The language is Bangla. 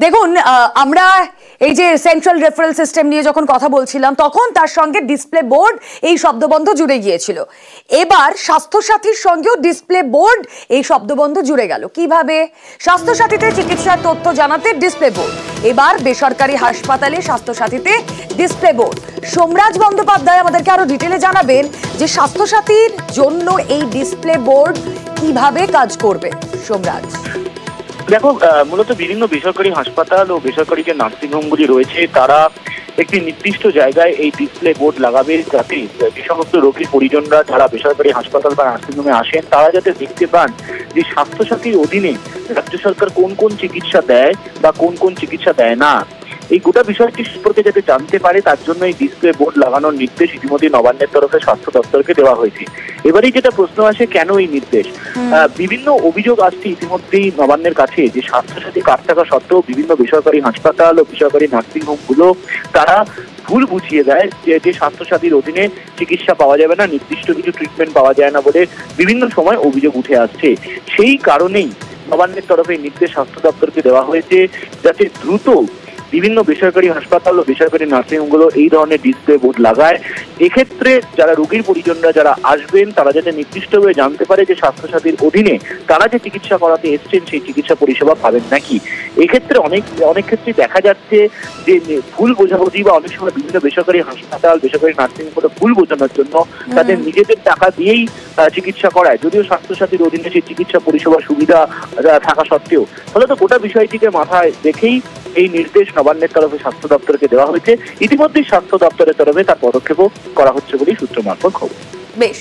দেখুন, আমরা এই যে সেন্ট্রাল রেফারেল সিস্টেম নিয়ে যখন কথা বলছিলাম তখন তার সঙ্গে ডিসপ্লে বোর্ড এই শব্দবন্ধ জুড়ে গিয়েছিল। এবার স্বাস্থ্যসাথীর সঙ্গেও ডিসপ্লে বোর্ড এই শব্দবন্ধ জুড়ে গেল কিভাবে? স্বাস্থ্যসাথীতে চিকিৎসার তথ্য জানাতে ডিসপ্লে বোর্ড, এবার বেসরকারি হাসপাতালে স্বাস্থ্যসাথীতে ডিসপ্লে বোর্ড। সোমরাজ বন্দ্যোপাধ্যায় আমাদেরকে আরো ডিটেলে জানাবেন যে স্বাস্থ্যসাথীর জন্য এই ডিসপ্লে বোর্ড কিভাবে কাজ করবে। সোমরাজ, দেখো, মূলত বিভিন্ন বেসরকারি হাসপাতাল ও বেসরকারি যে নার্সিংহোমগুলি রয়েছে তারা একটি নির্দিষ্ট জায়গায় এই ডিসপ্লে বোর্ড লাগাবে, যাতে যে সমস্ত রোগীর পরিজনরা যারা বেসরকারি হাসপাতাল বা নার্সিংহোমে আসেন তারা যাতে দেখতে পান যে স্বাস্থ্যসাথীর অধীনে রাজ্য সরকার কোন কোন চিকিৎসা দেয় বা কোন কোন চিকিৎসা দেয় না। এই গোটা বিষয়টি সম্পর্কে যাতে জানতে পারে তার জন্য এই ডিসপ্লে বোর্ড লাগানোর নির্দেশ ইতিমধ্যে নবান্নের তরফে স্বাস্থ্য দপ্তরকে দেওয়া হয়েছে। এবারেই যেটা প্রশ্ন আসে, কেন এই নির্দেশ? বিভিন্ন অভিযোগ আসছে ইতিমধ্যেই নবান্নের কাছে যে স্বাস্থ্যসাথী কার্ড থাকা সত্ত্বেও বিভিন্ন বেসরকারি হাসপাতাল ও বেসরকারি নার্সিংহোম গুলো তারা ভুল বুঝিয়ে দেয় যে স্বাস্থ্যসাথীর অধীনে চিকিৎসা পাওয়া যাবে না, নির্দিষ্ট কিছু ট্রিটমেন্ট পাওয়া যায় না বলে বিভিন্ন সময় অভিযোগ উঠে আসছে। সেই কারণেই নবান্নের তরফে নির্দেশ স্বাস্থ্য দপ্তরকে দেওয়া হয়েছে যাতে দ্রুত বিভিন্ন বেসরকারি হাসপাতাল ও বেসরকারি নার্সিংহোমগুলো এই ধরনের ডিসপ্লে বোর্ড লাগায়। এক্ষেত্রে যারা রোগীর পরিজনরা যারা আসবেন তারা যাতে নির্দিষ্টভাবে জানতে পারে যে স্বাস্থ্যসাথীর অধীনে তারা যে চিকিৎসা করাতে এসছেন সেই চিকিৎসা পরিষেবা পাবেন নাকি। এক্ষেত্রে অনেক ক্ষেত্রে দেখা যাচ্ছে যে ভুল বোঝাবুঝি বা অনেক সময় বিভিন্ন বেসরকারি হাসপাতাল বেসরকারি নার্সিংহোমগুলো ভুল বোঝানোর জন্য তাদের নিজেদের টাকা দিয়েই চিকিৎসা করায়, যদিও স্বাস্থ্যসাথীর অধীনে সেই চিকিৎসা পরিষেবা সুবিধা থাকা সত্ত্বেও। ফলে তো গোটা বিষয়টিকে মাথায় রেখেই এই নির্দেশ নবান্নের তরফে স্বাস্থ্য দপ্তরকে দেওয়া হয়েছে। ইতিমধ্যেই স্বাস্থ্য দপ্তরের তরফে তার পদক্ষেপও করা হচ্ছে বলেই সূত্র মারফত খবর। বেশ।